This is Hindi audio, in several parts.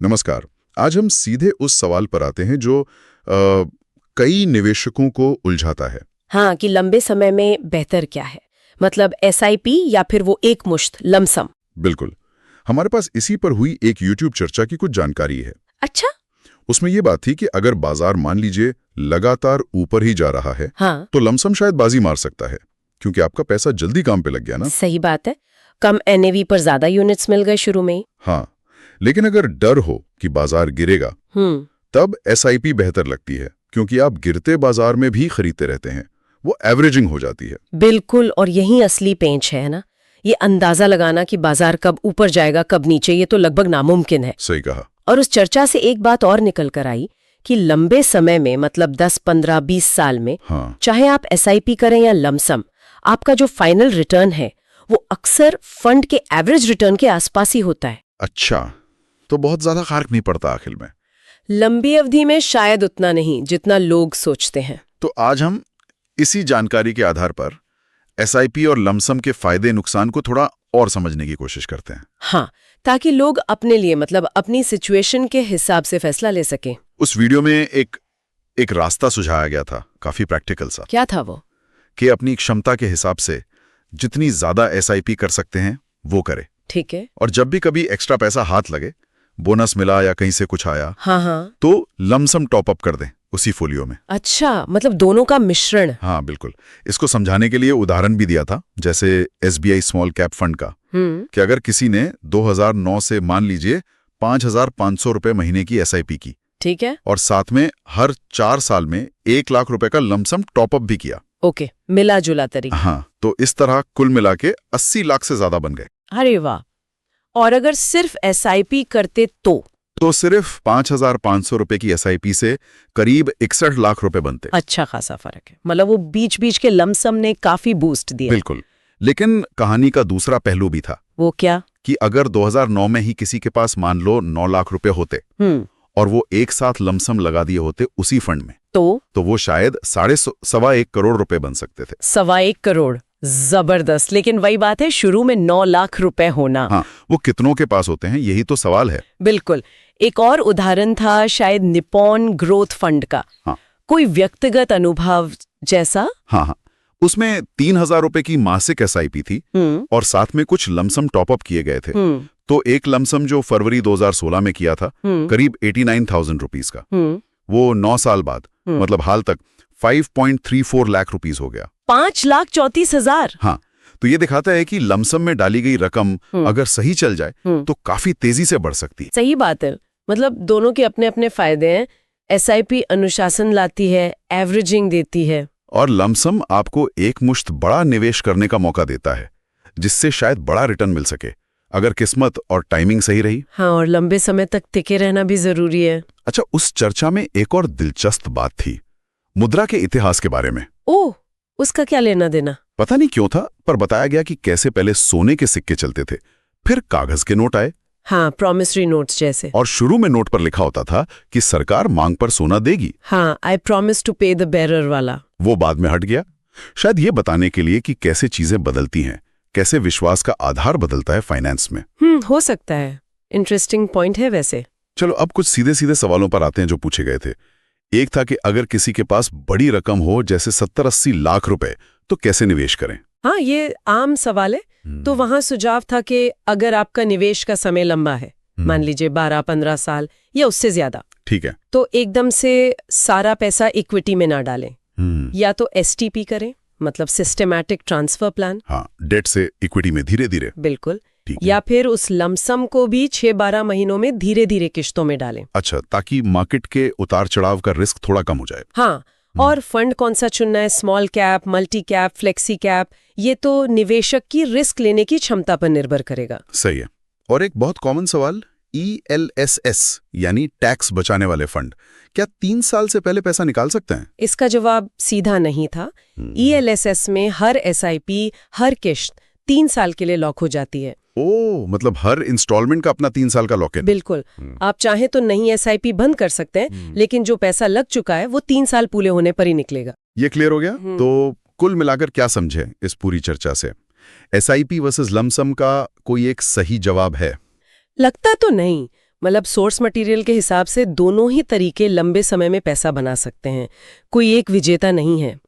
नमस्कार। आज हम सीधे उस सवाल पर आते हैं जो कई निवेशकों को उलझाता है। हाँ, कि लंबे समय में बेहतर क्या है, मतलब एसआईपी या फिर वो एक मुश्त लमसम। बिल्कुल। हमारे पास इसी पर हुई एक YouTube चर्चा की कुछ जानकारी है। अच्छा। उसमें ये बात थी कि अगर बाजार मान लीजिए लगातार ऊपर ही जा रहा है, हाँ, तो लमसम शायद बाजी मार सकता है, क्योंकि आपका पैसा जल्दी काम पे लग गया ना। सही बात है। कम एनएवी पर ज्यादा यूनिट्स मिल गए शुरू में ही। हाँ, लेकिन अगर डर हो कि बाजार गिरेगा, तब एसआईपी बेहतर लगती है, क्योंकि आप गिरते बाजार में भी खरीदते रहते हैं। वो एवरेजिंग हो जाती है। बिल्कुल, और यही असली पेंच है ना। ये अंदाजा लगाना कि बाजार कब ऊपर जाएगा कब नीचे, ये तो लगभग नामुमकिन है। सही कहा। और उस चर्चा से एक बात और निकल कर आई कि लंबे समय में, मतलब 10, 15, 20 साल में, हाँ, चाहे आप एसआईपी करें या लमसम, आपका जो फाइनल रिटर्न है वो अक्सर फंड के एवरेज रिटर्न के आसपास ही होता है। अच्छा, तो बहुत ज्यादा फर्क नहीं पड़ता आखिर में। लंबी अवधि में शायद उतना नहीं जितना लोग सोचते हैं। तो आज हम इसी जानकारी के आधार पर एसआईपी और लमसम के फायदे नुकसान को थोड़ा और समझने की कोशिश करते हैं। हाँ, ताकि लोग अपने लिए, मतलब अपनी सिचुएशन के हिसाब से फैसला ले सकें। उस वीडियो में एक रास्ता सुझाया गया था, काफी प्रैक्टिकल सा, क्या था वो? कि अपनी क्षमता के हिसाब से जितनी ज्यादा एसआईपी कर सकते हैं वो करें। ठीक है। और जब भी कभी एक्स्ट्रा पैसा हाथ लगे, बोनस मिला या कहीं से कुछ आया, हाँ, तो लमसम टॉप अप कर दें उसी फोलियो में। अच्छा, मतलब दोनों का मिश्रण। हाँ बिल्कुल। इसको समझाने के लिए उदाहरण भी दिया था, जैसे एसबीआई स्मॉल कैप फंड का, कि अगर किसी ने 2009 से मान लीजिए 5,500 रुपए महीने की एसआईपी की, ठीक है, और साथ में हर 4 साल में 1 लाख रुपए का लमसम टॉपअप भी किया। ओके, मिला जुला तरीका। हाँ, तो इस तरह कुल मिला के 80 लाख से ज्यादा बन गए। अरे वाह। और अगर सिर्फ एसआईपी करते तो सिर्फ 5,500 रुपए की एसआईपी से करीब 61 लाख रुपए बनते। अच्छा खासा फर्क है, मतलब वो बीच बीच के लमसम ने काफी बूस्ट दिया। बिल्कुल। लेकिन कहानी का दूसरा पहलू भी था। वो क्या? कि अगर 2009 में ही किसी के पास मान लो 9 लाख रुपए होते और वो एक साथ लमसम लगा दिए होते उसी फंड में, तो वो शायद 1.25 करोड़ रुपए बन सकते थे। 1.25 करोड़, जबरदस्त। लेकिन वही बात है, शुरू में 9 लाख रुपए होना। हाँ, वो कितनों के पास होते हैं, यही तो सवाल है। बिल्कुल। एक और उदाहरण था शायद निप्पॉन ग्रोथ फंड का। हाँ, कोई व्यक्तिगत अनुभव जैसा? हाँ, उसमें 3,000 रुपए की मासिक एसआईपी थी और साथ में कुछ लमसम टॉपअप किए गए थे। तो एक लमसम जो फरवरी 2016 में किया था, करीब 89,000 रुपीज का, वो 9 साल बाद, मतलब हाल तक 5.34 लाख रुपीज हो गया। 5,34,000। हाँ, तो ये दिखाता है कि लमसम में डाली गई रकम अगर सही चल जाए तो काफी तेजी से बढ़ सकती है। सही बात है, मतलब दोनों के अपने अपने फायदे हैं। एसआईपी अनुशासन लाती है, एवरेजिंग देती है, और लमसम आपको एक मुश्त बड़ा निवेश करने का मौका देता है, जिससे शायद बड़ा रिटर्न मिल सके, अगर किस्मत और टाइमिंग सही रही। हाँ, और लंबे समय तक टिके रहना भी जरूरी है। अच्छा, उस चर्चा में एक और दिलचस्प बात थी, मुद्रा के इतिहास के बारे में। ओह, उसका क्या लेना देना? पता नहीं क्यों था, पर बताया गया कि कैसे पहले सोने के सिक्के चलते थे, फिर कागज के नोट आए। हाँ, प्रॉमिसरी नोट्स जैसे। और शुरू में नोट पर लिखा होता था कि सरकार मांग पर सोना देगी। हाँ, आई प्रॉमिस टू पे द बेरर वाला। वो बाद में हट गया, शायद ये बताने के लिए कि कैसे चीजें बदलती हैं, कैसे विश्वास का आधार बदलता है फाइनेंस में। हो सकता है। इंटरेस्टिंग पॉइंट है वैसे। चलो अब कुछ सीधे सीधे सवालों पर आते हैं जो पूछे गए थे। एक था कि अगर किसी के पास बड़ी रकम हो, जैसे 70-80 लाख रुपए, तो कैसे निवेश करें? हाँ, ये आम सवाल है। तो वहां सुझाव था कि अगर आपका निवेश का समय लंबा है, मान लीजिए 12-15 साल या उससे ज्यादा, ठीक है, तो एकदम से सारा पैसा इक्विटी में ना डालें, या तो एसटीपी करें, मतलब सिस्टेमैटिक ट्रांसफर प्लान। हाँ, डेट से इक्विटी में धीरे धीरे। बिल्कुल। या फिर उस लमसम को भी 6-12 महीनों में धीरे धीरे किश्तों में डालें। अच्छा, ताकि मार्केट के उतार चढ़ाव का रिस्क थोड़ा कम हो जाए। हाँ, और फंड कौन सा चुनना है, small cap, multi cap, flexi cap, ये तो निवेशक की रिस्क लेने की क्षमता पर निर्भर करेगा। सही है। और एक बहुत कॉमन सवाल, ELSS यानी टैक्स बचाने वाले फंड, क्या 3 साल से पहले पैसा निकाल सकते हैं? इसका जवाब सीधा नहीं था। ELSS में हर एसआईपी, हर किश्त 3 साल के लिए लॉक हो जाती है। ओह, मतलब हर इंस्टॉलमेंट का अपना 3 साल का लॉक इन। बिल्कुल। आप चाहे तो नई एसआईपी बंद कर सकते हैं, लेकिन जो पैसा लग चुका है वो 3 साल पूरे होने पर ही निकलेगा। ये क्लियर हो गया? तो कुल मिलाकर क्या समझे इस पूरी चर्चा से? एसआईपी वर्सेस लमसम का कोई एक सही जवाब है? लगता तो नहीं, मतलब सोर्स मटेरियल के हिसाब से दोनों ही तरीके लंबे समय में पैसा बना सकते हैं, कोई एक विजेता नहीं है।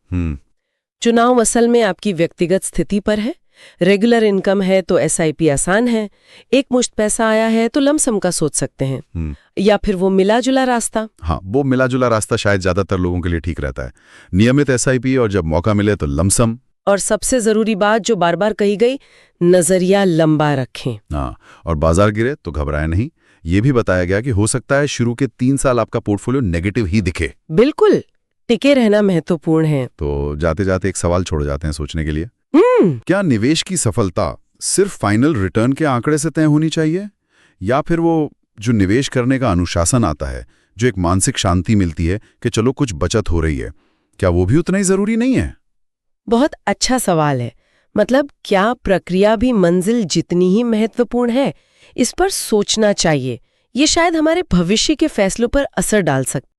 चुनाव असल में आपकी व्यक्तिगत स्थिति पर है। रेगुलर इनकम है तो एसआईपी आसान है, एक मुश्त पैसा आया है तो लमसम का सोच सकते हैं, या फिर वो मिला जुला रास्ता। हाँ, वो मिला जुला रास्ता शायद ज्यादातर लोगों के लिए ठीक रहता है। नियमित एसआईपी और जब मौका मिले तो लमसम। और सबसे जरूरी बात जो बार बार कही गई, नजरिया लंबा रखें। हाँ, और बाजार गिरे तो घबराए नहीं। ये भी बताया गया कि हो सकता है शुरू के 3 साल आपका पोर्टफोलियो नेगेटिव ही दिखे। बिल्कुल, टिके रहना महत्वपूर्ण है। तो जाते जाते एक सवाल छोड़ जाते हैं सोचने के लिए। क्या निवेश की सफलता सिर्फ फाइनल रिटर्न के आंकड़े से तय होनी चाहिए, या फिर वो जो निवेश करने का अनुशासन आता है, जो एक मानसिक शांति मिलती है कि चलो कुछ बचत हो रही है, क्या वो भी उतना ही जरूरी नहीं है? बहुत अच्छा सवाल है। मतलब क्या प्रक्रिया भी मंजिल जितनी ही महत्वपूर्ण है? इस पर सोचना चाहिए। ये शायद हमारे भविष्य के फैसलों पर असर डाल सकता है।